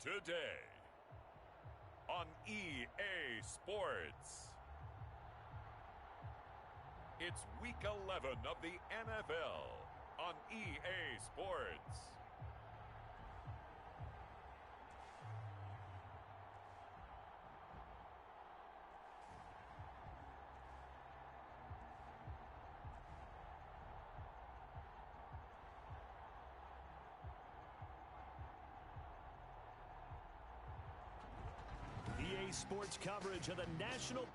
today on EA Sports. It's week 11 of the NFL on EA Sports. EA Sports coverage of the national...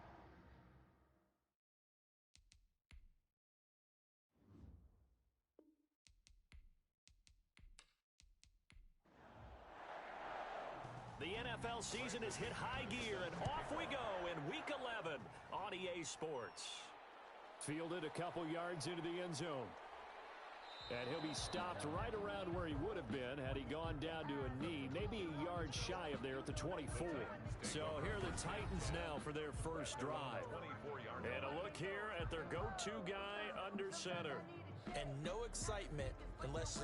The NFL season has hit high gear, and off we go in Week 11 on EA Sports. Fielded a couple yards into the end zone. And he'll be stopped right around where he would have been had he gone down to a knee, maybe a yard shy of there at the 24. So here are the Titans now for their first drive. And a look here at their go-to guy under center. And no excitement unless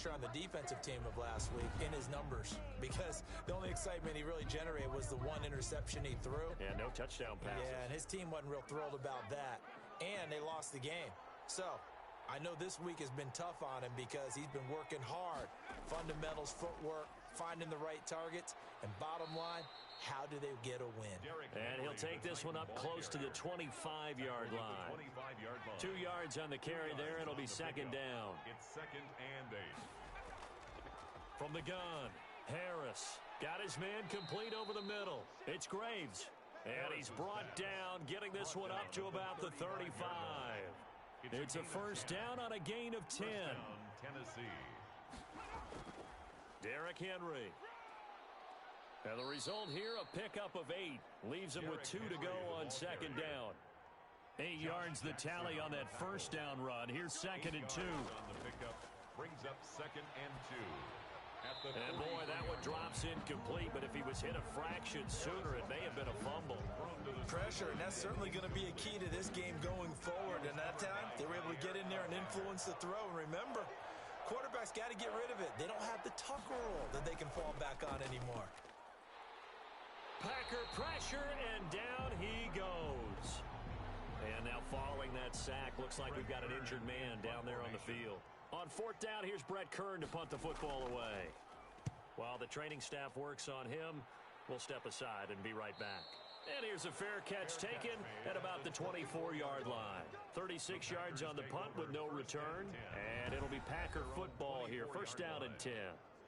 you're on the defensive team of last week in his numbers, because the only excitement he really generated was the one interception he threw. And no touchdown passes. Yeah, and his team wasn't real thrilled about that. And they lost the game. So I know this week has been tough on him because he's been working hard. Fundamentals, footwork, finding the right targets, and bottom line, how do they get a win? And he'll take this one up close to the 25-yard line. 2 yards on the carry there, and it'll be second down. It's 2nd and 8. From the gun, Harris got his man complete over the middle. It's Graves. And he's brought down, getting this one up to about the 35. It's a first down on a gain of 10. Tennessee. Derrick Henry. And the result here, a pickup of 8. Leaves him with 2 to go on second down. 8 yards the tally on that first down run. Here's 2nd and 2. On the pickup brings up 2nd and 2. And boy, that one drops incomplete, but if he was hit a fraction sooner, it may have been a fumble. Pressure, and that's certainly going to be a key to this game going forward. And that time, they were able to get in there and influence the throw. And remember, quarterbacks got to get rid of it. They don't have the Tucker rule that they can fall back on anymore. Packer pressure, and down he goes. And now following that sack, looks like we've got an injured man down there on the field. On 4th down, here's Brett Kern to punt the football away. While the training staff works on him, we'll step aside and be right back. And here's a fair catch taken at about the 24-yard line. 36 yards on the punt with no return. And it'll be Packer football here. First down and 10.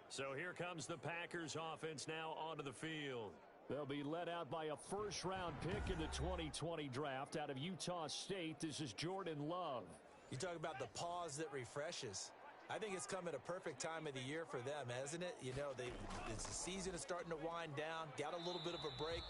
So here comes the Packers offense now onto the field. They'll be led out by a first-round pick in the 2020 draft out of Utah State. This is Jordan Love. You talk about the pause that refreshes. I think it's come at a perfect time of the year for them, hasn't it? You know, the season is starting to wind down, got a little bit of a break.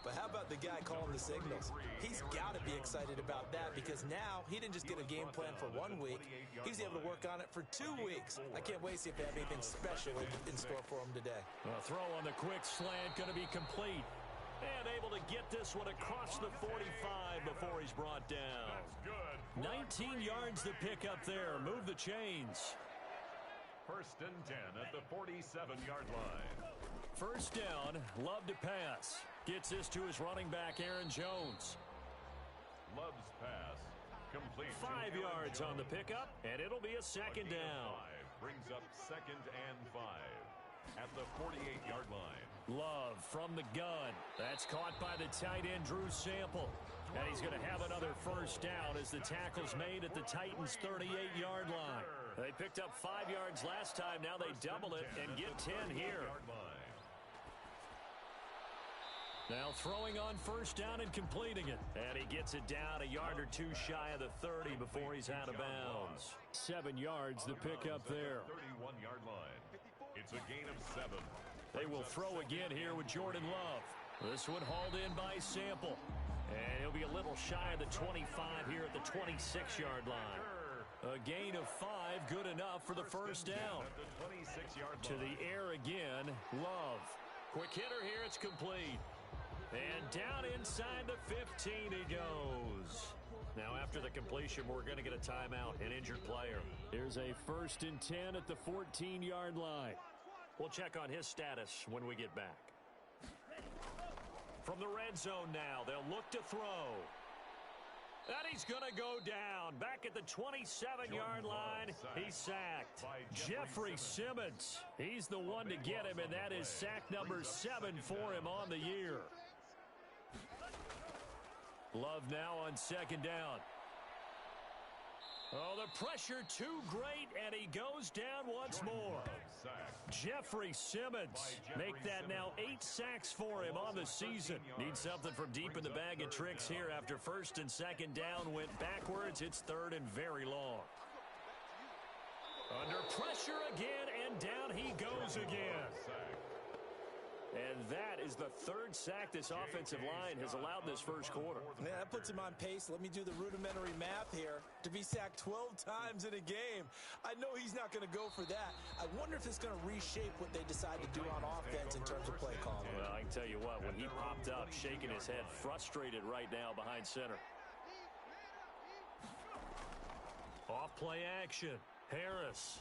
But how about the guy calling the signals? He's got to be excited about that because now he didn't just get a game plan for 1 week. He's able to work on it for 2 weeks. I can't wait to see if they have anything special in store for him today. A throw on the quick slant going to be complete. And able to get this one across the 45 before he's brought down. That's good. 19 yards to pick up there. Move the chains. 1st and 10 at the 47-yard line. First down, Love to pass. Gets this to his running back, Aaron Jones. Love's pass complete. 5 yards on the pickup, and it'll be a second down. Brings up 2nd and 5 at the 48-yard line. Love from the gun. That's caught by the tight end, Drew Sample. And he's going to have another first down as the tackle's made at the Titans' 38-yard line. They picked up 5 yards last time. Now they double it and get 10 here. Now throwing on first down and completing it. And he gets it down a yard or 2 shy of the 30 before he's out of bounds. 7 yards to pick up there. 31-yard line. It's a gain of 7. They will throw again here with Jordan Love. This one hauled in by Sample. And he'll be a little shy of the 25 here at the 26-yard line. A gain of 5, good enough for the first down. To the air again, Love. Quick hitter here, it's complete. And down inside the 15 he goes. Now after the completion, we're going to get a timeout, an injured player. Here's a 1st and 10 at the 14-yard line. We'll check on his status when we get back. From the red zone now, they'll look to throw. And he's going to go down. Back at the 27-yard line, he's sacked. Jeffrey Simmons, he's the one to get him, and that is sack number 7 for him on the year. Love now on second down. Oh, the pressure too great, and he goes down once more. Jeffrey Simmons, make that now 8 sacks for him on the season. Needs something from deep in the bag of tricks here after first and second down went backwards. It's third and very long. Under pressure again, and down he goes again. And that is the 3rd sack this offensive line has allowed this first quarter. Yeah, that puts him on pace. Let me do the rudimentary math here. To be sacked 12 times in a game, I know he's not going to go for that. I wonder if it's going to reshape what they decide to do on offense in terms of play calling. Well, I can tell you what, when he popped up, shaking his head, frustrated right now behind center. Off play action. Harris.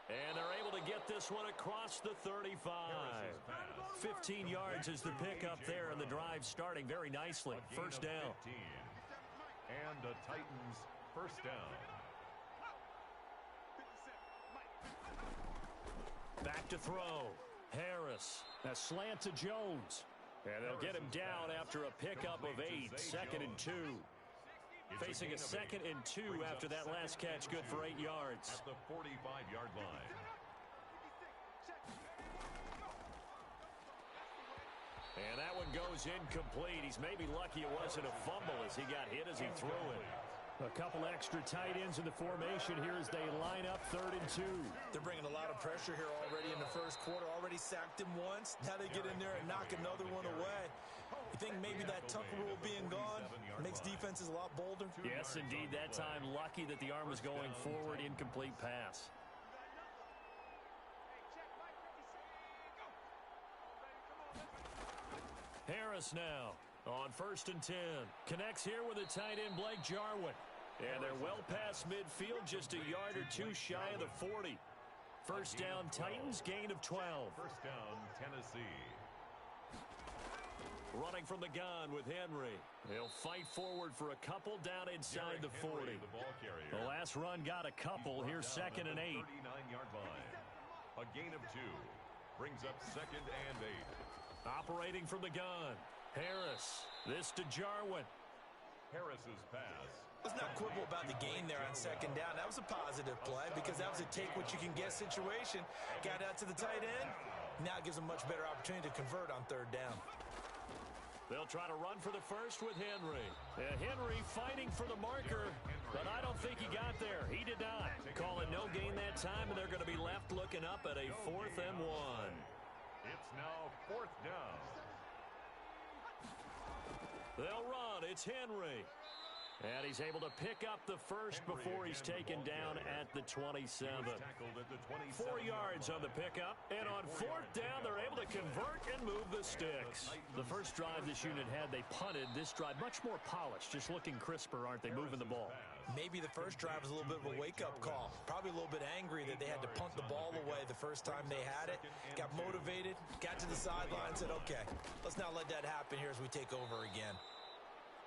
And they're able to get this one across the 35. 15 yards is the pickup there, and the drive starting very nicely. First down. And the Titans first down. Back to throw. Harris. A slant to Jones. And they'll get him down after a pickup of 8. 2nd and 2. Facing a 2nd and 2 after that last catch, good for 8 yards. At the 45-yard line. And that one goes incomplete. He's maybe lucky it wasn't a fumble as he got hit as he threw it. A couple extra tight ends in the formation here as they line up 3rd and 2. They're bringing a lot of pressure here already in the first quarter. Already sacked him once. Now they get in there and knock another one away. You think maybe that tucker rule being gone makes defenses a lot bolder? Yes, indeed. That time, lucky that the arm was going forward. Incomplete pass. Harris now on 1st and 10. Connects here with a tight end, Blake Jarwin. And they're well past midfield, just a yard or 2 shy of the 40. First down, Titans, gain of 12. First down, Tennessee. Running from the gun with Henry. He'll fight forward for a couple down inside the 40. The last run got a couple. Here's 2nd and 8. 39-yard line. A gain of 2. Brings up 2nd and 8. Operating from the gun. Harris. This to Jarwin. Harris's pass. Let's not quibble about the gain there on 2nd down. That was a positive play because that was a take-what-you-can-get situation. Got out to the tight end. Now it gives them much better opportunity to convert on 3rd down. They'll try to run for the first with Henry. Henry fighting for the marker, but I don't think he got there. He did not. Calling no gain that time, and they're going to be left looking up at a 4th and 1. It's now 4th down. They'll run. It's Henry. And he's able to pick up the first before he's taken down at the 27. 4 yards on the pickup. And on 4th down, they're able to convert and move the sticks. The first drive this unit had, they punted. This drive, much more polished, just looking crisper, aren't they, moving the ball? Maybe the first drive was a little bit of a wake-up call. Probably a little bit angry that they had to punt the ball away the first time they had it. Got motivated, got to the sideline, said, okay, let's not let that happen here as we take over again.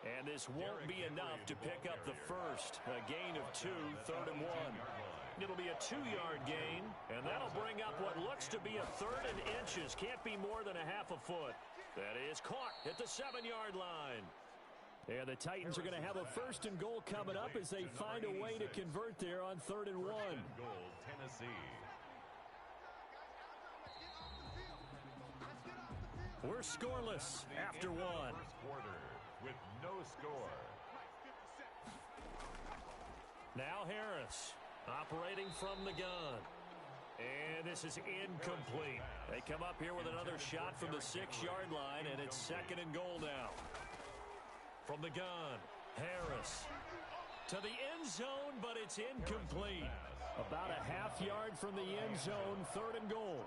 And this won't be enough to pick up the first. A gain of 2, 3rd and 1. It'll be a 2-yard gain, and that'll bring up what looks to be a 3rd and inches. Can't be more than a half a foot. That is caught at the 7-yard line. And the Titans are going to have a 1st and goal coming up as they find a way to convert there on 3rd and 1. Goal, Tennessee. We're scoreless after 1. First quarter with no score. Now Harris operating from the gun. And this is incomplete. They come up here with another shot from the 6-yard line, and it's 2nd and goal now. From the gun, Harris to the end zone, but it's incomplete. About a half yard from the end zone, 3rd and goal.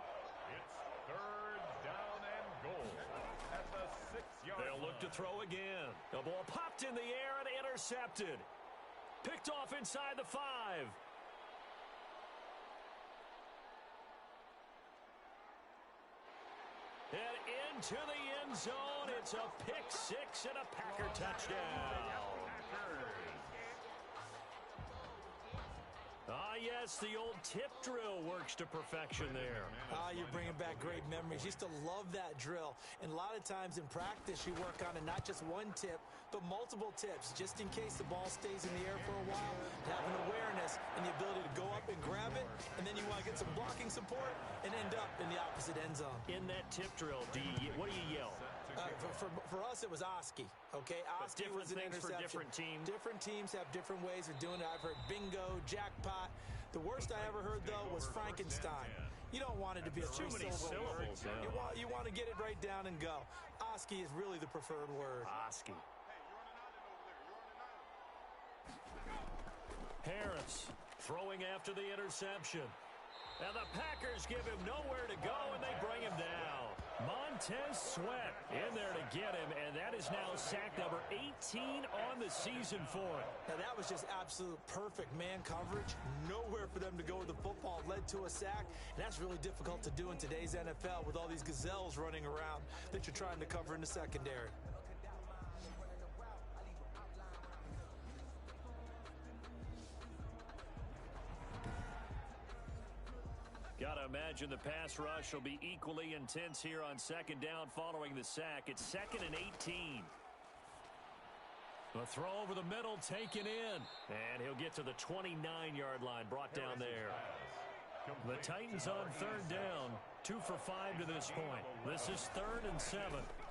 It's 3rd down and goal at the 6-yard line. They'll look to throw again. The ball popped in the air and intercepted. Picked off inside the 5. into the end zone. It's a pick six and a Packer touchdown. Yes, the old tip drill works to perfection there. You're bringing back great memories. Used to love that drill. And a lot of times in practice, you work on it, not just one tip, but multiple tips, just in case the ball stays in the air for a while. Having awareness and the ability to go up and grab it, and then you want to get some blocking support and end up in the opposite end zone. In that tip drill, what do you yell? For us, it was Oski. Okay, Oski was an interception. For different teams. Different teams have different ways of doing it. I've heard bingo, jackpot. The worst I ever heard, though, was Frankenstein. You don't want it to be a three-syllable word. You want to get it right down and go. Oski is really the preferred word. Oski. Harris throwing after the interception. And the Packers give him nowhere to go, and they bring him down. Montez Sweat in there to get him, and that is now sack number 18 on the season for him. Now, that was just absolute perfect man coverage. Nowhere for them to go with the football. Led to a sack, and that's really difficult to do in today's NFL with all these gazelles running around that you're trying to cover in the secondary. Got to imagine the pass rush will be equally intense here on second down following the sack. It's 2nd and 18. The throw over the middle taken in. And he'll get to the 29-yard line, brought down there. The Titans on third down. 2 for 5 to this point. This is 3rd and 7.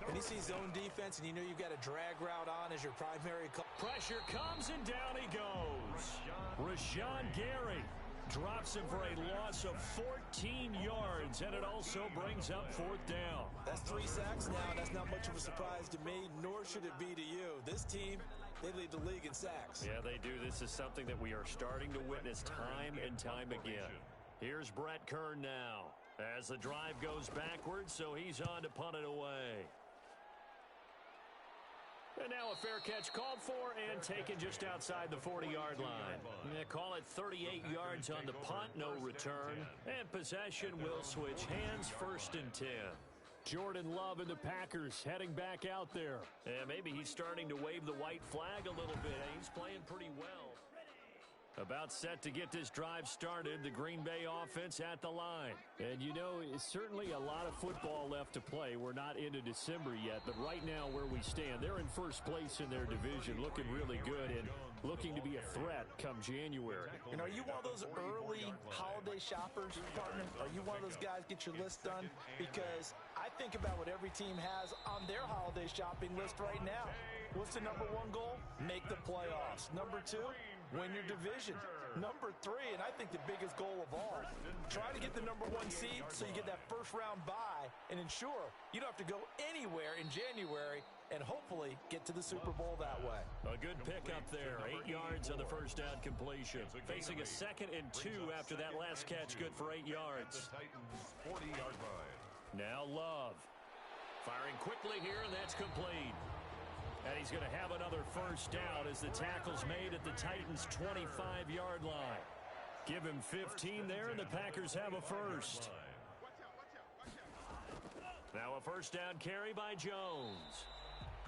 When you see zone defense and you know you've got a drag route on as your primary call. Pressure comes and down he goes. Rashawn Gary drops him for a loss of 14 yards, and it also brings up 4th down. That's 3 sacks now. That's not much of a surprise to me, nor should it be to you. This team, they lead the league in sacks. Yeah, they do. This is something that we are starting to witness time and time again. Here's Brett Kern now as the drive goes backwards, so he's on to punt it away. And now a fair catch called for and taken just outside the 40-yard line. They call it 38 yards on the punt, no return. And possession will switch hands, 1st and 10. Jordan Love and the Packers heading back out there. And maybe he's starting to wave the white flag a little bit. He's playing pretty well. About set to get this drive started, the Green Bay offense at the line. And, you know, it's certainly a lot of football left to play. We're not into December yet, but right now where we stand, they're in first place in their division, looking really good and looking to be a threat come January. And are you one of those early holiday shoppers, partner? Are you one of those guys get your list done? Because I think about what every team has on their holiday shopping list right now. What's the number 1 goal? Make the playoffs. Number 2? Win your division. Number 3, and I think the biggest goal of all, try to get the number 1 seed so you get that first-round bye and ensure you don't have to go anywhere in January and hopefully get to the Super Bowl that way. A good pickup there. 8 yards on the first down completion. Facing a 2nd and 2 after that last catch, good for 8 yards. Now Love. Firing quickly here, and that's complete. And he's going to have another first down as the tackle's made at the Titans' 25-yard line. Give him 15 there, and the Packers have a first. Now a first down carry by Jones.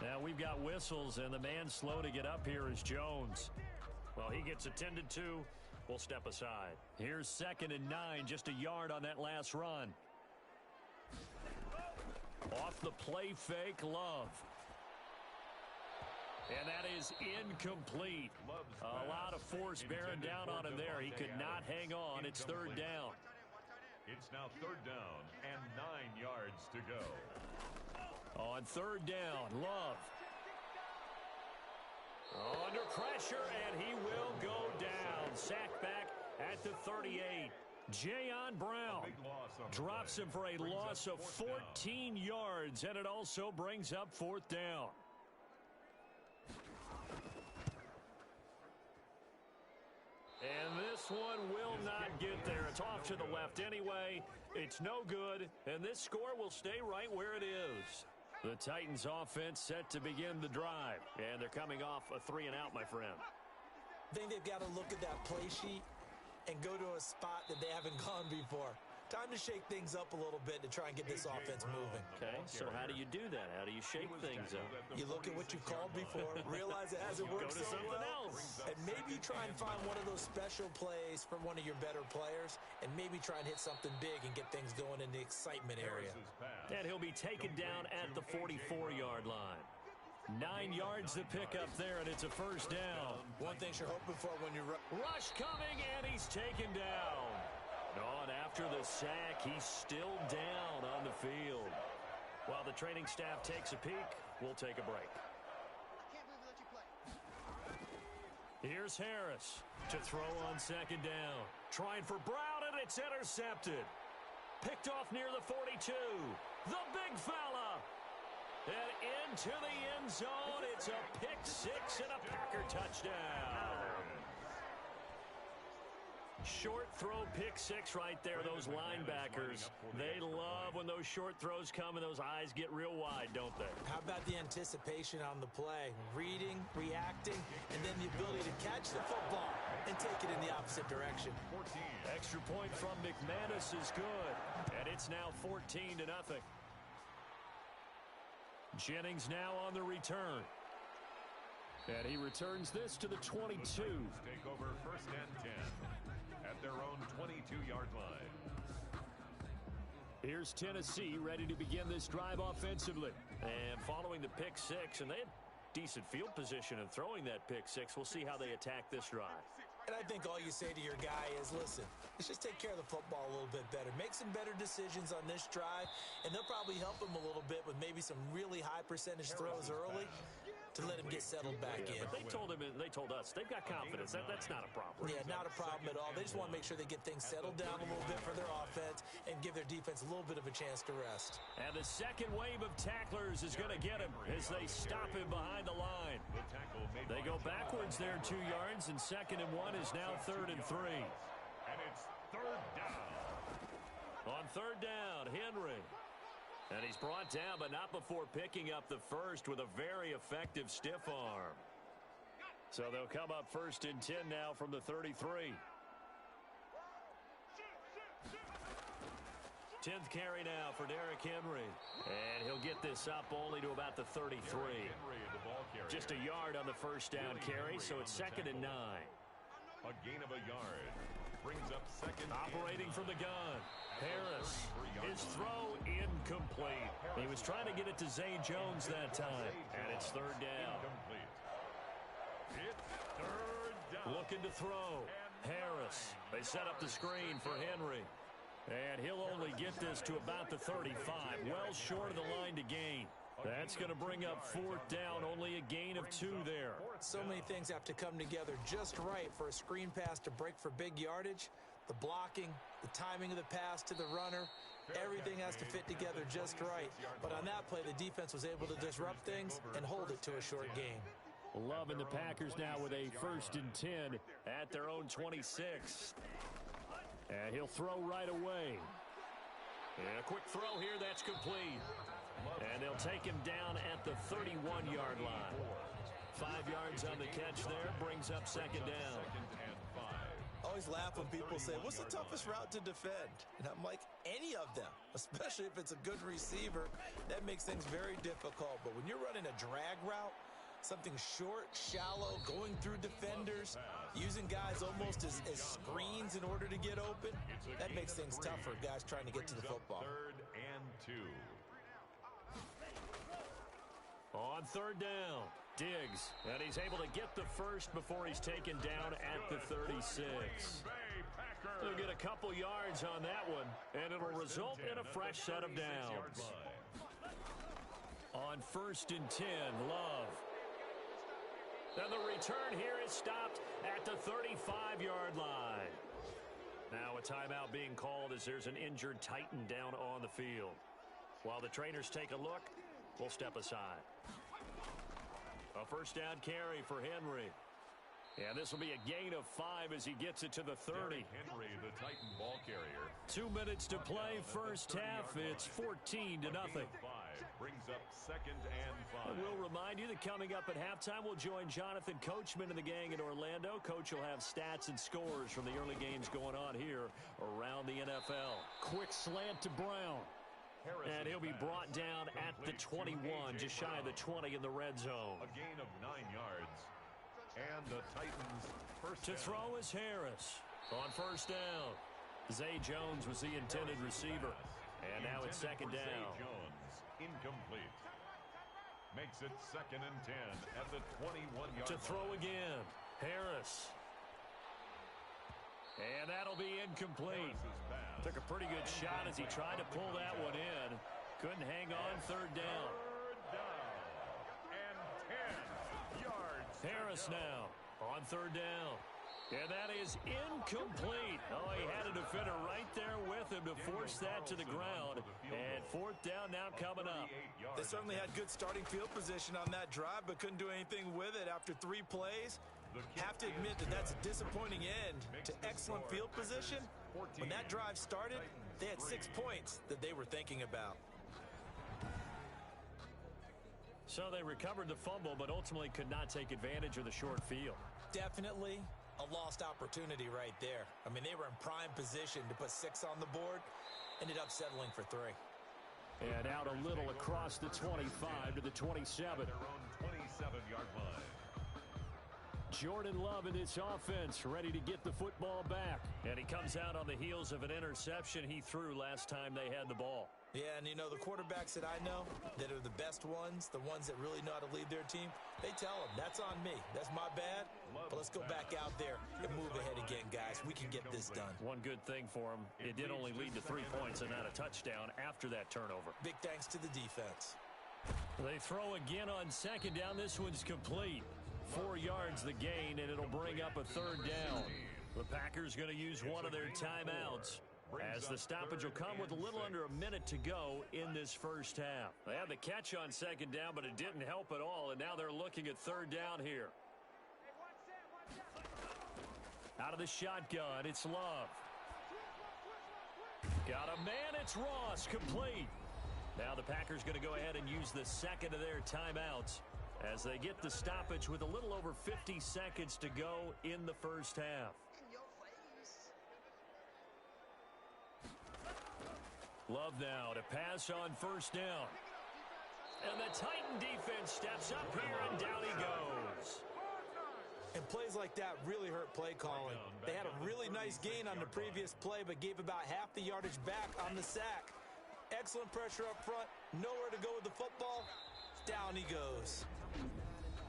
Now we've got whistles, and the man slow to get up here is Jones. Well, he gets attended to. We'll step aside. Here's 2nd and 9, just a yard on that last run. Off the play fake, Love. And that is incomplete. A lot of force bearing down on him there. He could not hang on. It's 3rd down. It's now 3rd down and 9 yards to go. On 3rd down, Love. Under pressure, and he will go down. Sacked back at the 38. Jayon Brown drops him for a loss of 14 yards, and it also brings up 4th down. And this one will not get there. It's off to the left anyway. It's no good, and this score will stay right where it is. The Titans offense set to begin the drive, and they're coming off a 3-and-out, my friend. I think they've got to look at that play sheet and go to a spot that they haven't gone before. Time to shake things up a little bit to try and get this offense moving. Okay, so how do you do that? How do you shake things up? You look at what you called before, realize it hasn't worked so well, and maybe try and find one of those special plays for one of your better players, and maybe try and hit something big and get things going in the excitement area. And he'll be taken down at the 44-yard line. 9 yards to pick up there, and it's a first down. One thing you're hoping for when you rush coming, and he's taken down. On after the sack, he's still down on the field. While the training staff takes a peek, we'll take a break. Here's Harris to throw on second down. Trying for Brown, and it's intercepted. Picked off near the 42. The big fella. And into the end zone. It's a pick six and a Packer touchdown. Short throw pick six right there. Those linebackers, they love when those short throws come and those eyes get real wide, don't they? How about the anticipation on the play? Reading, reacting, and then the ability to catch the football and take it in the opposite direction. Extra point from McManus is good. And it's now 14-0. Jennings now on the return. And he returns this to the 22. Take over first and 10 at their own 22-yard line. Here's Tennessee ready to begin this drive offensively. And following the pick six, and they had decent field position in throwing that pick six. We'll see how they attack this drive. And I think all you say to your guy is, listen, let's just take care of the football a little bit better. Make some better decisions on this drive, and they'll probably help him a little bit with maybe some really high percentage throws early to let him get settled back in. But they told us they've got confidence. That's not a problem. Yeah, not a problem at all. They just want to make sure they get things settled down a little bit for their offense and give their defense a little bit of a chance to rest. And the second wave of tacklers is going to get him as they stop him behind the line. They go backwards there 2 yards, and 2nd and 1 is now 3rd and 3. And it's 3rd down. On 3rd down, Henry. And he's brought down, but not before picking up the first with a very effective stiff arm. So they'll come up 1st and 10 now from the 33. 10th carry now for Derrick Henry. And he'll get this up only to about the 33. Just a yard on the first down carry, so it's 2nd and 9. A gain of a yard. Brings up 2nd. Operating from the gun. Harris. His throw incomplete. He was trying to get it to Zay Jones that time. And it's 3rd down. It's 3rd down. Looking to throw. Harris. They set up the screen for Henry. And he'll only get this to about the 35. Well short of the line to gain. That's going to bring up 4th down. Only a gain of 2 there. So many things have to come together just right for a screen pass to break for big yardage. The blocking, the timing of the pass to the runner, everything has to fit together just right. But on that play, the defense was able to disrupt things and hold it to a short gain. Loving the Packers now with a 1st and 10 at their own 26. And he'll throw right away. And a quick throw here, that's complete. And they'll take him down at the 31-yard line. 5 yards on the catch there, brings up 2nd down. I always laugh when people say, what's the toughest route to defend? And I'm like, any of them, especially if it's a good receiver. That makes things very difficult. But when you're running a drag route, something short, shallow, going through defenders, using guys almost as screens in order to get open, that makes things tough for guys trying to get to the football. 3rd and 2. On 3rd down, Diggs, and he's able to get the first before he's taken down at the 36. They'll get a couple yards on that one, and it'll result in a fresh set of downs. On 1st and 10, Love. And the return here is stopped at the 35-yard line. Now a timeout being called as there's an injured Titan down on the field. While the trainers take a look, we'll step aside. A 1st down carry for Henry. And this will be a gain of 5 as he gets it to the 30. Henry, the Titan ball carrier. 2 minutes to play first half. It's 14-0. brings up 2nd and 5. And we'll remind you that coming up at halftime, we'll join Jonathan Coachman and the gang in Orlando. Coach will have stats and scores from the early games going on here around the NFL. Quick slant to Brown. And he'll be brought down at the 21, just shy of the 20 in the red zone. A gain of 9 yards. And the Titans first to down. throw is Harris on first down. Zay Jones was the intended receiver. And now it's 2nd down. Zay Jones, incomplete. Makes it 2nd and 10 at the 21-yard line. To throw again, Harris. And that'll be incomplete. Took a pretty good shot as he tried to pull that one in. Couldn't hang on, 3rd down. And 10 yards. Harris now on 3rd down. And that is incomplete. Oh, he had a defender right there with him to force that to the ground. And 4th down now coming up. They certainly had good starting field position on that drive, but couldn't do anything with it after 3 plays. Have to admit that that's a disappointing end to excellent field position. When that drive started, they had 6 points that they were thinking about. So they recovered the fumble, but ultimately could not take advantage of the short field. Definitely a lost opportunity right there. I mean, they were in prime position to put 6 on the board. Ended up settling for 3. And out a little across the 25 to the 27. Their own 27-yard line. Jordan Love in this offense, ready to get the football back. And he comes out on the heels of an interception he threw last time they had the ball. Yeah, and you know, the quarterbacks that I know that are the best ones, the ones that really know how to lead their team, they tell them, that's on me. That's my bad. But let's go back out there and move ahead again, guys. We can get this done. One good thing for him, it did only lead to 3 points and not a touchdown after that turnover. Big thanks to the defense. They throw again on 2nd down. This one's complete. 4 yards the gain, and it'll bring up a 3rd down. The Packers going to use one of their timeouts, as the stoppage will come with a little under a minute to go in this first half. They had the catch on 2nd down, but it didn't help at all, and now they're looking at 3rd down here. Out of the shotgun, it's Love. Got a man, it's Ross, complete. Now the Packers going to go ahead and use the 2nd of their timeouts as they get the stoppage with a little over 50 seconds to go in the first half. Love now to pass on 1st down. And the Titan defense steps up here, and down he goes. And plays like that really hurt play calling. They had a really nice gain on the previous play, but gave about half the yardage back on the sack. Excellent pressure up front. Nowhere to go with the football. Down he goes.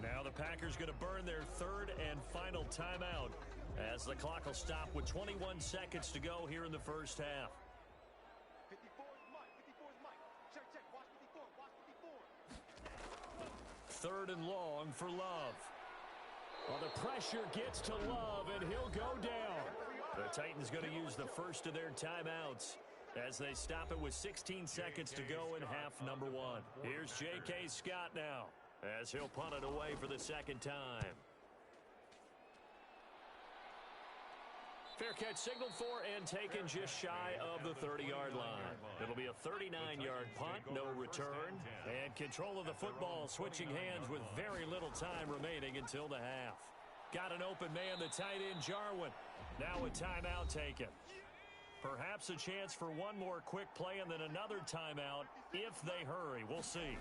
Now the Packers going to burn their 3rd and final timeout as the clock will stop with 21 seconds to go here in the first half. 3rd and long for Love. Well, the pressure gets to Love, and he'll go down. The Titans going to use the first of their timeouts as they stop it with 16 seconds to go in half number 1. Here's J.K. Scott now as he'll punt it away for the 2nd time. Fair catch signaled for and taken just shy of the 30-yard line. It'll be a 39-yard punt, no return, and control of the football switching hands with very little time remaining until the half. Got an open man, the tight end Jarwin. Now a timeout taken. Perhaps a chance for one more quick play and then another timeout if they hurry. We'll see.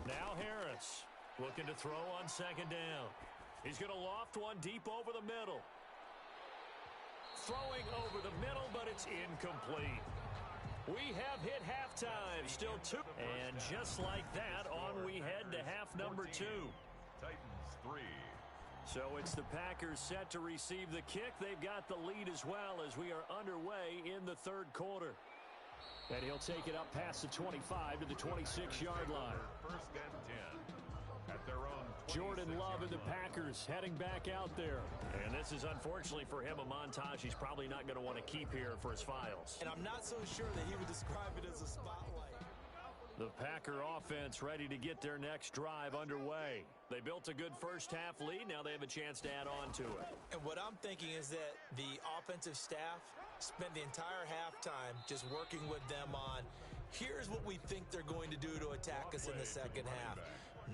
Now Harris looking to throw on 2nd down. He's going to loft one deep over the middle. Throwing over the middle, but it's incomplete. We have hit halftime. Still 2. And just like that, on we head to half number 2. Titans 3. So it's the Packers set to receive the kick. They've got the lead as well as we are underway in the 3rd quarter. And he'll take it up past the 25 to the 26-yard line. 1st and 10 at their own. Jordan Love and the Packers heading back out there. And this is unfortunately for him a montage he's probably not going to want to keep here for his files. And I'm not so sure that he would describe it as a spotlight. The Packer offense ready to get their next drive underway. They built a good first half lead. Now they have a chance to add on to it. And what I'm thinking is that the offensive staff spent the entire halftime just working with them on Here's what we think they're going to do to attack us in the second half.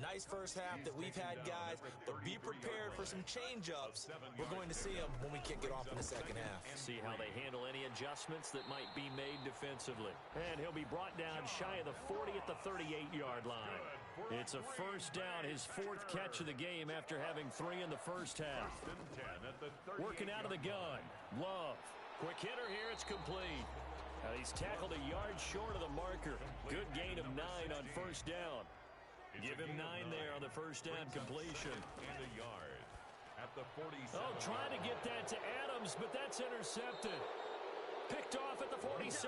Nice first half that we've had, guys, but be prepared for some change-ups. We're going to see them when we kick it off in the second half. See how they handle any adjustments that might be made defensively. And he'll be brought down shy of the 40 at the 38-yard line. It's a first down, his fourth catch of the game after having 3 in the first half. Working out of the gun. Love. Quick hitter here, it's complete. He's tackled a yard short of the marker. Good gain of 9 on first down. Give him 9 there on the first down completion. And a yard at the 47. Oh, trying to get that to Adams, but that's intercepted. Picked off at the 47.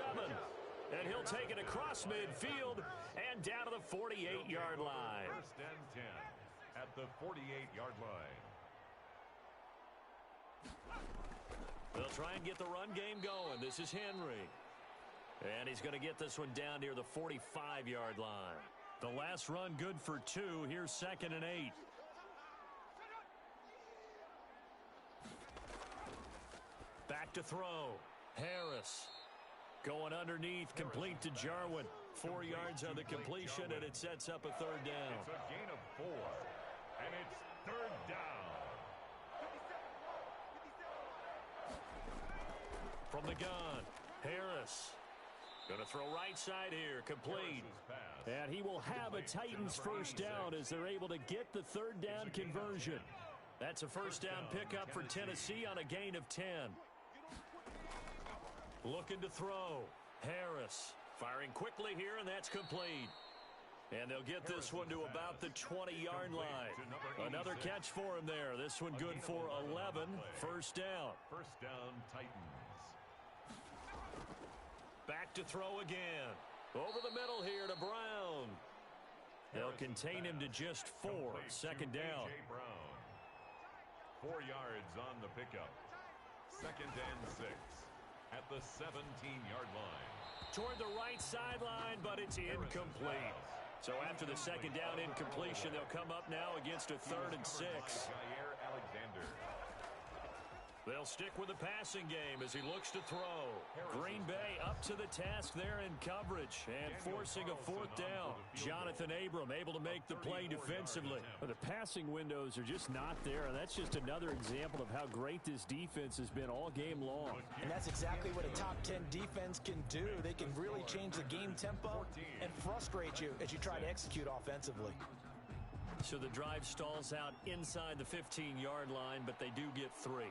And he'll take it across midfield and down to the 48-yard line. First and 10 at the 48-yard line. They'll try and get the run game going. This is Henry. And he's going to get this one down near the 45-yard line. The last run good for 2. Here's 2nd and 8. Back to throw. Harris. Going underneath, complete to Jarwin. 4 yards on the completion, and it sets up a third down. It's a gain of 4, and it's third down. From the gun, Harris. Going to throw right side here, complete. And he will have a Titans first down as they're able to get the third down conversion. That's a first down pickup for Tennessee on a gain of 10. Looking to throw. Harris firing quickly here, and that's complete. And they'll get this one to about the 20-yard line. Another catch for him there. This one good for 11. First down. First down, Titans. Back to throw again. Over the middle here to Brown. They'll contain him to just 4. Second down. Brown. 4 yards on the pickup. Second and 6 at the 17-yard line. Toward the right sideline, but it's incomplete. So after the second down incompletion, they'll come up now against a 3rd and 6. Alexander. They'll stick with the passing game as he looks to throw. Green Bay up to the task there in coverage and forcing a 4th down. Jonathan Abram able to make the play defensively. The passing windows are just not there, and that's just another example of how great this defense has been all game long. And that's exactly what a top 10 defense can do. They can really change the game tempo and frustrate you as you try to execute offensively. So the drive stalls out inside the 15-yard line, but they do get 3.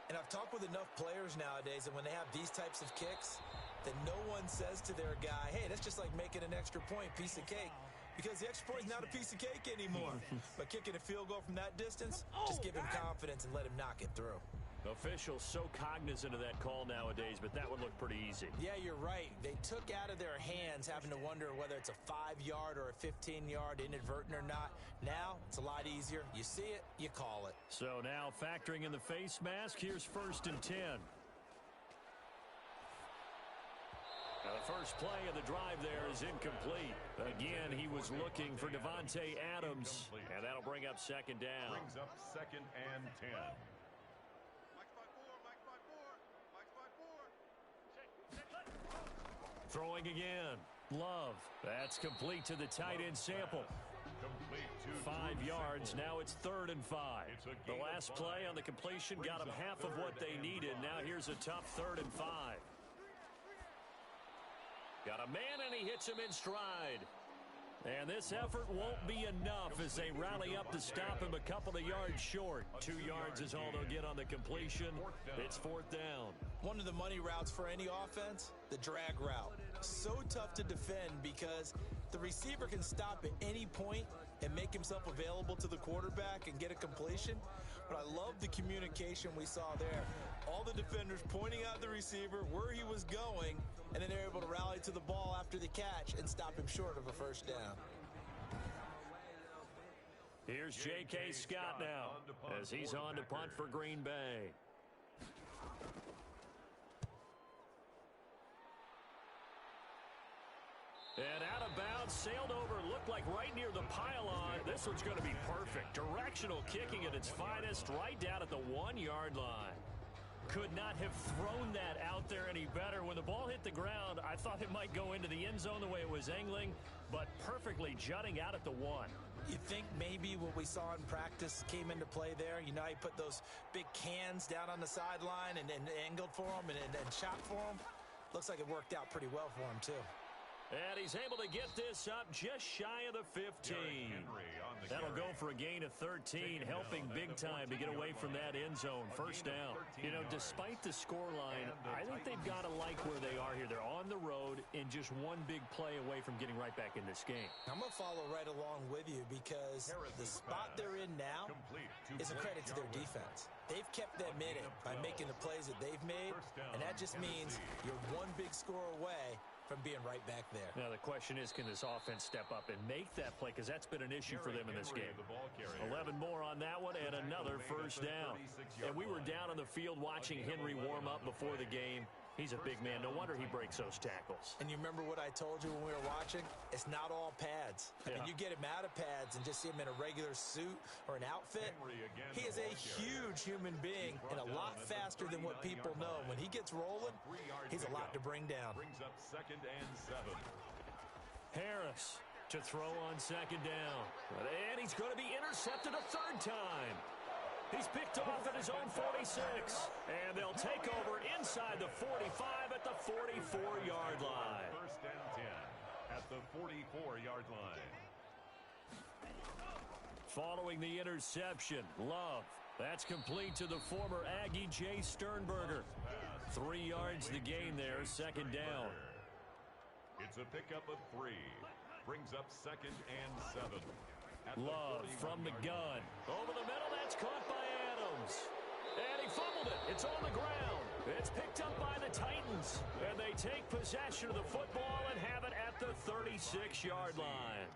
And I've talked with enough players nowadays, and when they have these types of kicks, that no one says to their guy, hey, that's just like making an extra point, piece of cake. Because the extra point is not a piece of cake anymore. But kicking a field goal from that distance, just give him confidence and let him knock it through. Officials so cognizant of that call nowadays, but that would look pretty easy. Yeah, you're right. They took out of their hands having to wonder whether it's a 5-yard or a 15-yard inadvertent or not. Now, it's a lot easier. You see it, you call it. So now factoring in the face mask, here's 1st and 10. Now the first play of the drive there is incomplete. Again, he was looking for Devontae Adams, and that'll bring up 2nd down. Brings up 2nd and 10. Throwing again. Love. That's complete to the tight end Sample. Complete to 5 yards. Now it's 3rd and 5. The last play on the completion got them half of what they needed. Now here's a tough 3rd and 5. Got a man, and he hits him in stride. And this effort won't be enough as they rally up to stop him a couple of yards short. 2 yards is all they'll get on the completion. It's 4th down. One of the money routes for any offense, the drag route. So tough to defend because the receiver can stop at any point and make himself available to the quarterback and get a completion. But I love the communication we saw there. All the defenders pointing out the receiver, where he was going, and then they're able to rally to the ball after the catch and stop him short of a first down. Here's J.K. Scott now as he's on to punt for Green Bay. And out of bounds, sailed over, looked like right near the pylon. This one's going to be perfect. Directional kicking at its finest, right down at the 1-yard line. Could not have thrown that out there any better. When the ball hit the ground, I thought it might go into the end zone the way it was angling, but perfectly jutting out at the 1. You think maybe what we saw in practice came into play there? You know, he put those big cans down on the sideline and angled for him and shot for him. Looks like it worked out pretty well for him, too. And he's able to get this up just shy of the 15. That'll go for a gain of 13, helping big time to get away from that end zone. First down. You know, despite the scoreline, I think they've got to like where they are here. They're on the road and just one big play away from getting right back in this game. I'm going to follow right along with you because the spot they're in now is a credit to their defense. They've kept them in it by making the plays that they've made, and that just means you're one big score away from being right back there. Now, the question is, can this offense step up and make that play? Because that's been an issue for them in this game. 11 more on that one and another first down. And we were down on the field watching Henry warm up before the game. He's a big man. No wonder he breaks those tackles. And you remember what I told you when we were watching? It's not all pads. I mean, you get him out of pads and just see him in a regular suit or an outfit. He is a huge human being and a lot faster than what people know. When he gets rolling, he's a lot to bring down. Brings up 2nd and 7. Harris to throw on 2nd down. And he's going to be intercepted a 3rd time. He's picked off at his own 46. And they'll take over inside the 45 at the 44-yard line. 1st and 10 at the 44-yard line. Following the interception, Love. That's complete to the former Aggie Jay Sternberger. 3 yards the gain there, 2nd down. It's a pickup of 3. Brings up 2nd and 7. Love from the gun. Over the middle, that's caught by Adams. And he fumbled it. It's on the ground. It's picked up by the Titans. And they take possession of the football and have it at the 36-yard line.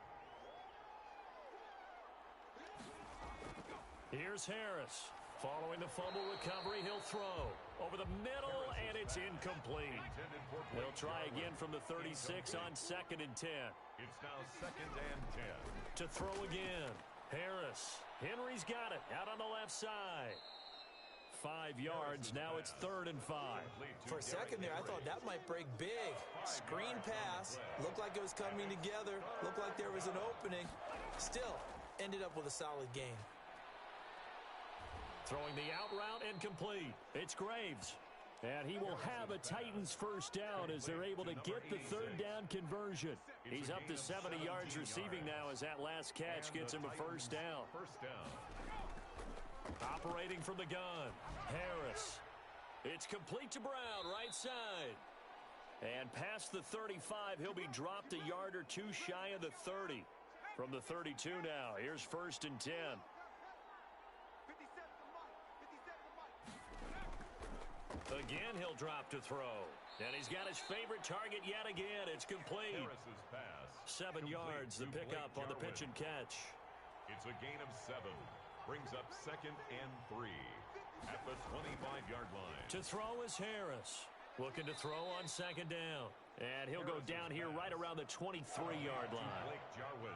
Here's Harris. Following the fumble recovery, he'll throw. Over the middle, and it's incomplete. He'll try again from the 36 on 2nd and 10. It's now 2nd and 10. To throw again. Harris. Henry's got it. Out on the left side. 5 yards. Now it's 3rd and 5. For a second there, I thought that might break big. Screen pass. Looked like it was coming together. Looked like there was an opening. Still, ended up with a solid gain. Throwing the out route and complete. It's Graves. And he will have a Titans first down as they're able to get the 3rd down conversion. He's up to 70 yards receiving now as that last catch gets him a first down. Operating from the gun, Harris. It's complete to Brown, right side. And past the 35, he'll be dropped a yard or two shy of the 30. From the 32 now, here's 1st and 10. Again, he'll drop to throw. And he's got his favorite target yet again. It's complete. Harris's pass. 7 yards, the pickup on the pitch and catch. It's a gain of 7. Brings up 2nd and 3 at the 25-yard line. To throw is Harris. Looking to throw on 2nd down. And he'll go down here right around the 23-yard line.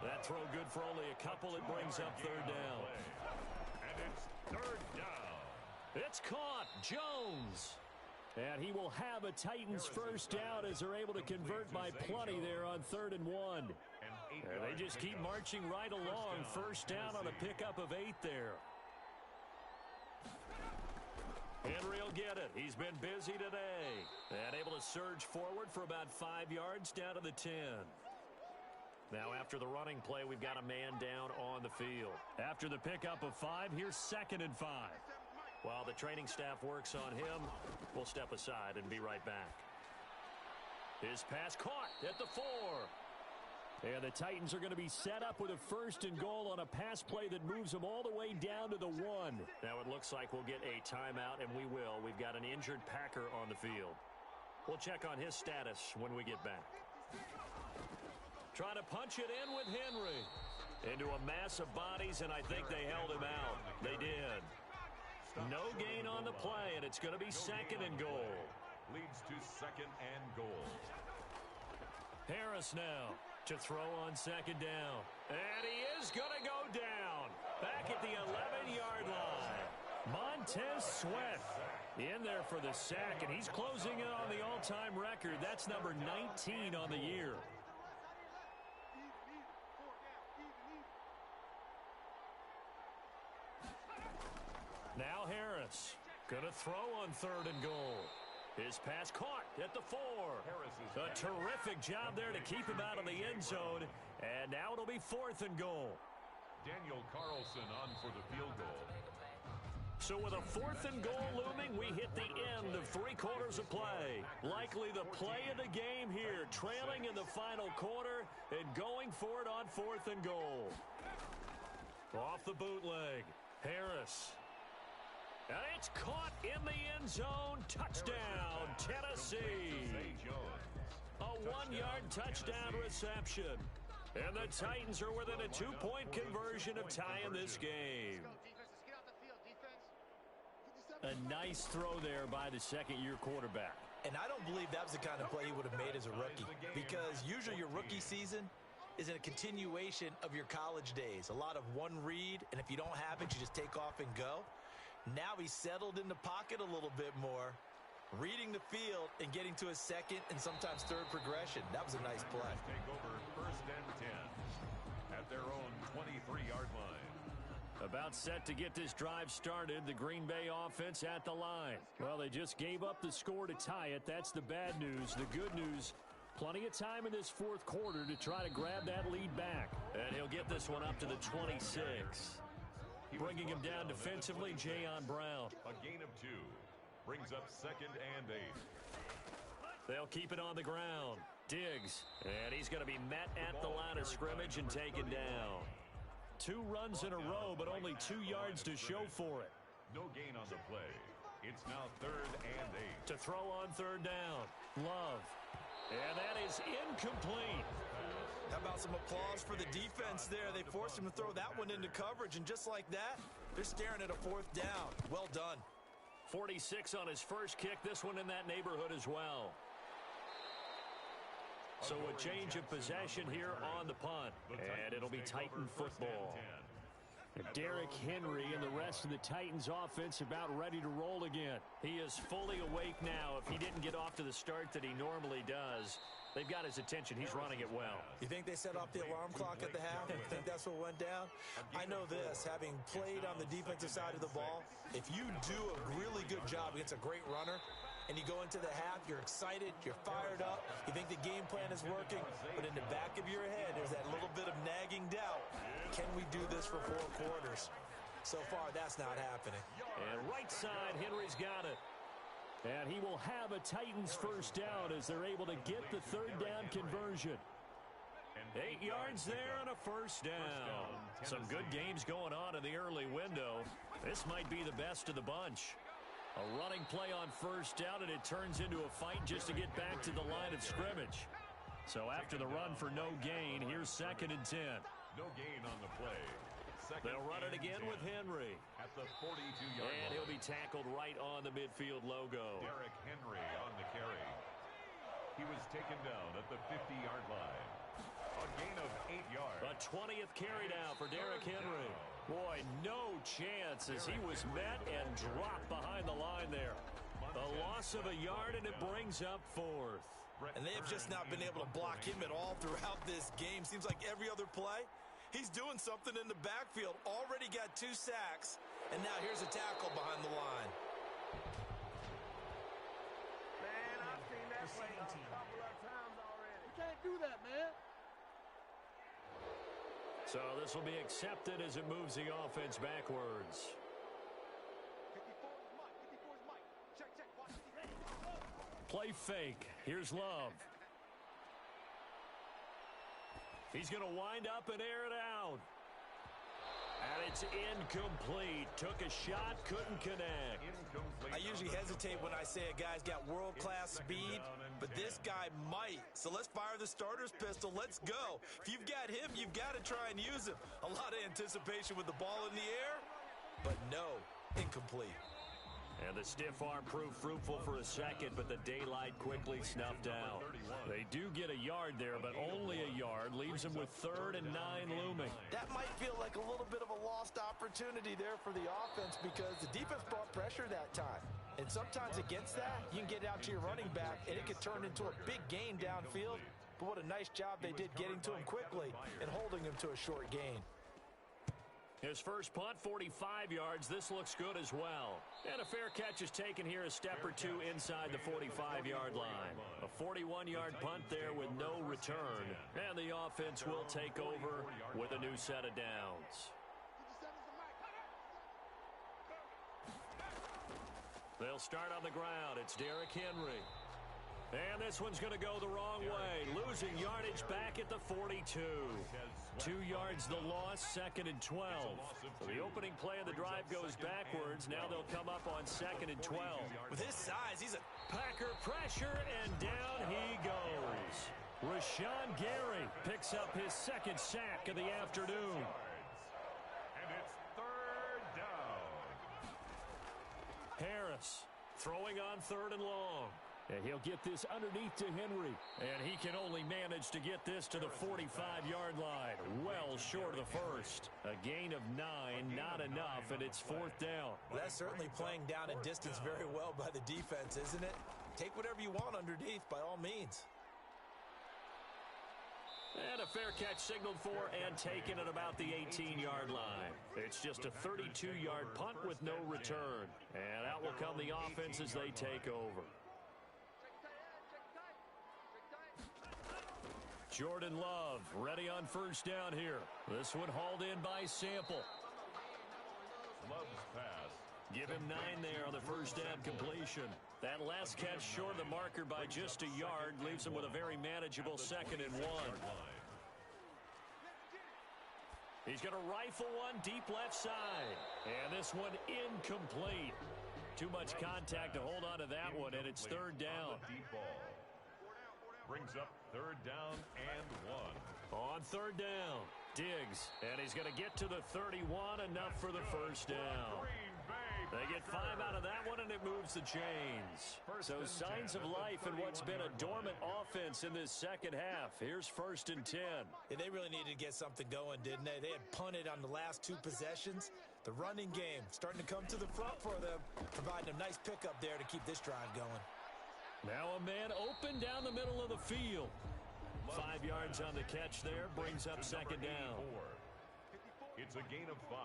That throw good for only a couple. It brings up 3rd down. And it's 3rd down. It's caught. Jones. And he will have a Titans first down as they're able to convert by plenty there on 3rd and 1. And they just keep marching right along. First down on a pickup of 8 there. Henry will get it. He's been busy today. And able to surge forward for about 5 yards down to the 10. Now after the running play, we've got a man down on the field. After the pickup of 5, here's 2nd and 5. While the training staff works on him, we'll step aside and be right back. His pass caught at the 4. And the Titans are going to be set up with a 1st and goal on a pass play that moves them all the way down to the 1. Now it looks like we'll get a timeout, and we will. We've got an injured Packer on the field. We'll check on his status when we get back. Trying to punch it in with Henry. Into a mass of bodies, and I think they held him out. They did. No gain on the play, and it's going to be 2nd and goal. Leads to 2nd and goal. Harris now to throw on 2nd down. And he is going to go down. Back at the 11-yard line. Montez Sweat. In there for the sack, and he's closing in on the all-time record. That's number 19 on the year. Now Harris going to throw on 3rd and goal. His pass caught at the 4. A terrific job there to keep him out of the end zone. And now it'll be 4th and goal. Daniel Carlson on for the field goal. So with a 4th and goal looming, we hit the end of 3 quarters of play. Likely the play of the game here, trailing in the final quarter and going for it on 4th and goal. Off the bootleg, Harris. And it's caught in the end zone. Touchdown, Tennessee. A 1-yard touchdown reception. And the Titans are within a 2-point conversion of tying this game. A nice throw there by the second-year quarterback. And I don't believe that was the kind of play he would have made as a rookie, because usually your rookie season is a continuation of your college days. A lot of one read, and if you don't have it, you just take off and go. Now he's settled in the pocket a little bit more, reading the field and getting to his second and sometimes third progression. That was a nice play. Take over 1st and 10 at their own 23-yard line. About set to get this drive started, the Green Bay offense at the line. Well, they just gave up the score to tie it. That's the bad news. The good news, plenty of time in this 4th quarter to try to grab that lead back. And he'll get this one up to the 26. Bringing him down defensively, Jayon Brown. A gain of 2 brings up 2nd and 8. They'll keep it on the ground. Diggs, and he's going to be met at the line of scrimmage and taken down. 2 runs in a row, but only 2 yards to show for it. No gain on the play. It's now 3rd and 8. To throw on 3rd down. Love. And that is incomplete. How about some applause for the defense there? They forced him to throw that one into coverage, and just like that, they're staring at a 4th down. Well done. 46 on his first kick. This one in that neighborhood as well. So a change of possession here on the punt, and it'll be Titan football. Derrick Henry and the rest of the Titans offense about ready to roll again. He is fully awake now. If he didn't get off to the start that he normally does, they've got his attention. He's running it well. You think they set off the alarm clock at the half? You think that's what went down? I know this, having played on the defensive side of the ball, if you do a really good job against a great runner, and you go into the half, you're excited, you're fired up, you think the game plan is working, but in the back of your head, there's that little bit of nagging doubt. Can we do this for 4 quarters? So far, that's not happening. And right side, Henry's got it. And he will have a Titans first down as they're able to get the 3rd down conversion. 8 yards there and a first down. Some good games going on in the early window. This might be the best of the bunch. A running play on first down, and it turns into a fight just to get back to the line of scrimmage. So after the run for no gain, here's 2nd and 10. No gain on the play. They'll run it again with Henry. At the 42-yard line. And he'll be tackled right on the midfield logo. Derrick Henry on the carry. He was taken down at the 50-yard line. A gain of 8 yards. A 20th carry now for Derrick Henry. Boy, no chance as he was met and dropped behind the line there. A loss of a yard, and it brings up 4th. And they have just not been able to block him at all throughout this game. Seems like every other play, he's doing something in the backfield. Already got 2 sacks, and now here's a tackle behind the line. Man, I've seen that play a couple of times already. You can't do that, man. So this will be accepted as it moves the offense backwards. Play fake. Here's Love. He's going to wind up and air it out. And it's incomplete. Took a shot, couldn't connect. I usually hesitate when I say a guy's got world-class speed, but this guy might. So let's fire the starter's pistol. Let's go. If you've got him, you've got to try and use him. A lot of anticipation with the ball in the air, but no, incomplete. And the stiff arm proved fruitful for a second, but the daylight quickly snuffed out. They do get a yard there, but only a yard. Leaves them with 3rd and 9 looming. That might feel like a little bit of a lost opportunity there for the offense because the defense brought pressure that time. And sometimes against that, you can get out to your running back, and it could turn into a big gain downfield. But what a nice job they did getting to him quickly and holding him to a short gain. His first punt, 45 yards. This looks good as well. And a fair catch is taken here a step or two inside the 45-yard line. A 41-yard punt there with no return. And the offense will take over with a new set of downs. They'll start on the ground. It's Derrick Henry. And this one's going to go the wrong way. Losing yardage back at the 42. 2 yards the loss, 2nd and 12. So the opening play of the drive goes backwards. Now they'll come up on 2nd and 12. With his size, he's a Packer pressure, and down he goes. Rashawn Gary picks up his 2nd sack of the afternoon. And it's 3rd down. Harris throwing on 3rd and long. And he'll get this underneath to Henry. And he can only manage to get this to the 45-yard line. Well short of the first. A gain of 9, not enough, and it's 4th down. That's certainly playing down in distance very well by the defense, isn't it? Take whatever you want underneath, by all means. And a fair catch signaled for and taken at about the 18-yard line. It's just a 32-yard punt with no return. And out will come the offense as they take over. Jordan Love ready on 1st down here. This one hauled in by Sample. Love's pass. Give him 9 there on the 1st down completion. That last catch short of the marker by just a yard leaves him with a very manageable 2nd and 1. He's going to rifle one deep left side. And this one incomplete. Too much contact to hold on to that one, and it's 3rd down. Deep ball. Brings up 3rd down and 1. On 3rd down, Diggs, and he's going to get to the 31, enough for the 1st down. They get 5 out of that one, and it moves the chains. So signs of life in what's been a dormant offense in this 2nd half. Here's 1st and 10. And they really needed to get something going, didn't they? They had punted on the last 2 possessions. The running game starting to come to the front for them, providing a nice pickup there to keep this drive going. Now a man open down the middle of the field. 5 yards on the catch there, brings up 2nd down. It's a gain of 5.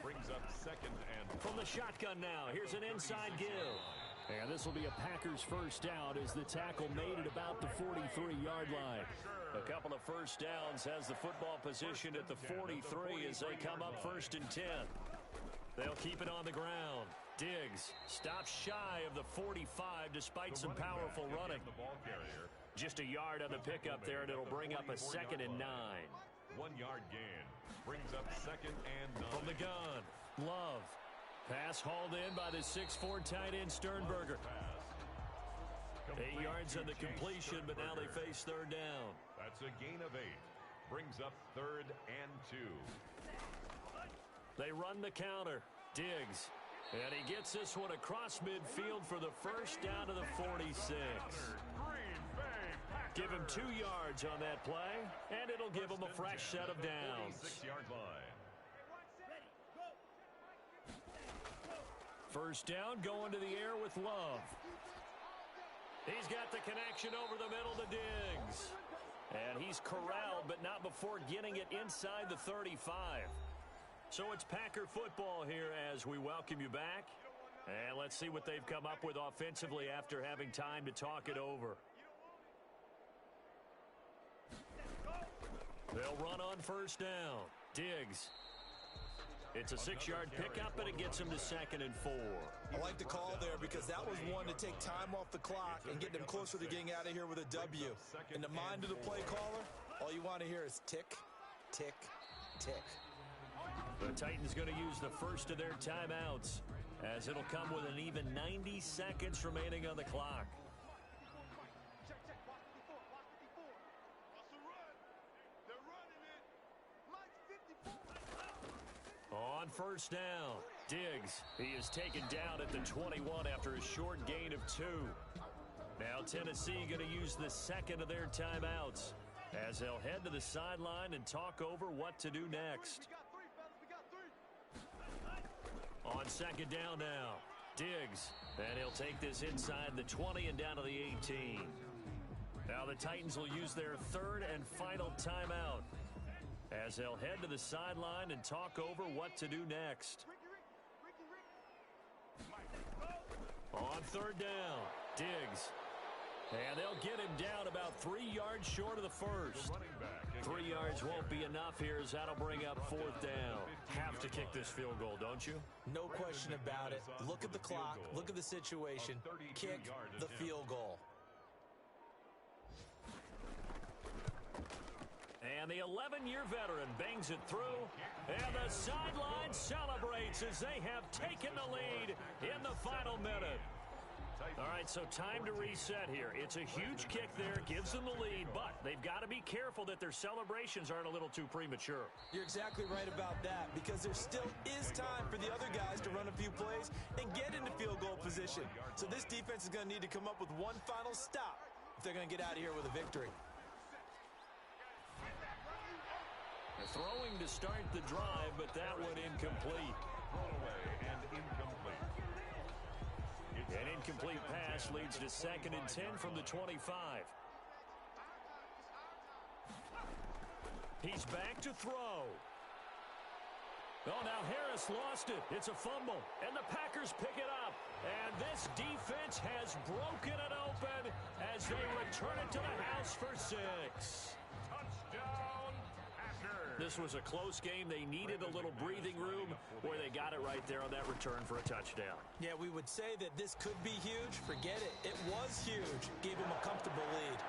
Brings up 2nd and 5. From the shotgun now, here's an inside give. And this will be a Packers 1st down as the tackle made it about the 43-yard line. A couple of 1st downs has the football position at the 43 as they come up 1st and 10. They'll keep it on the ground. Diggs stops shy of the 45 despite some powerful running. Just a yard on the pickup there, and it'll bring up a 2nd and 9. 1 yard gain. Brings up 2nd and 9. From the gun, Love. Pass hauled in by the 6'4" tight end Sternberger. 8 yards on the completion, but now they face 3rd down. That's a gain of 8. Brings up 3rd and 2. They run the counter. Diggs. And he gets this one across midfield for the 1st down to the 46. Give him 2 yards on that play, and it'll give him a fresh set of downs. 6-yard line. 1st down going to the air with Love. He's got the connection over the middle to Diggs. And he's corralled, but not before getting it inside the 35. So it's Packer football here as we welcome you back. And let's see what they've come up with offensively after having time to talk it over. They'll run on 1st down. Diggs. It's a 6-yard pickup, and it gets him to 2nd and 4. I like the call there because that was one to take time off the clock and get them closer to getting out of here with a W. In the mind of the play caller, all you want to hear is tick, tick, tick. The Titans going to use the first of their timeouts as it'll come with an even 90 seconds remaining on the clock. On 1st down, Diggs, he is taken down at the 21 after a short gain of 2. Now Tennessee going to use the second of their timeouts as they'll head to the sideline and talk over what to do next. On second down now, Diggs, and he'll take this inside the 20 and down to the 18. Now the Titans will use their third and final timeout as they'll head to the sideline and talk over what to do next. On third down, Diggs. And they'll get him down about 3 yards short of the first. 3 yards won't be enough here as that'll bring up fourth down. Have to kick this field goal, don't you? No question about it. Look at the clock. Look at the situation. Kick the field goal. And the 11-year veteran bangs it through. And the sideline celebrates as they have taken the lead in the final minute. All right, so time to reset here. It's a huge kick there, gives them the lead, but they've got to be careful that their celebrations aren't a little too premature. You're exactly right about that, because there still is time for the other guys to run a few plays and get into field goal position. So this defense is going to need to come up with one final stop if they're going to get out of here with a victory. Throwing to start the drive, but that one incomplete. Throwaway and incomplete. An incomplete pass leads to 2nd and 10 from the 25. He's back to throw. Oh, now Harris lost it. It's a fumble, and the Packers pick it up. And this defense has broken it open as they return it to the house for 6. Touchdown, Packers. This was a close game. They needed a little breathing room where they got it right there on that return for a touchdown. Yeah, we would say that this could be huge. Forget it. It was huge. Gave him a comfortable lead.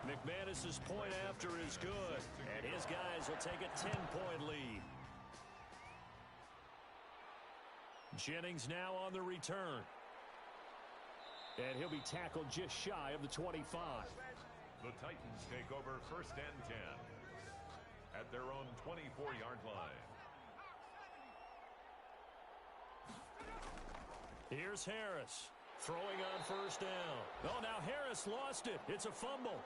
McManus's point after is good, and his guys will take a 10-point lead. Jennings now on the return. And he'll be tackled just shy of the 25. The Titans take over 1st and 10 at their own 24-yard line. Here's Harris throwing on 1st down. Oh, now Harris lost it. It's a fumble.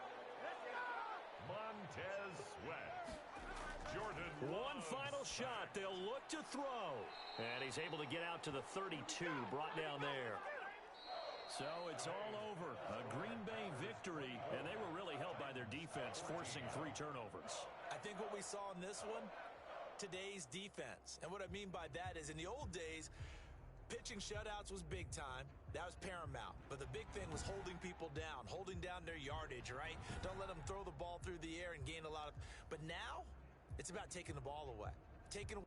Montez Sweat. Jordan One Love. final shot. They'll look to throw. And he's able to get out to the 32, brought down there. So it's all over. A Green Bay victory, and they were really helped by their defense, forcing 3 turnovers. I think what we saw in this one, today's defense. And what I mean by that is in the old days, pitching shutouts was big time. That was paramount. But the big thing was holding people down, holding down their yardage, right? Don't let them throw the ball through the air and gain a lot of... But now, it's about taking the ball away. Taking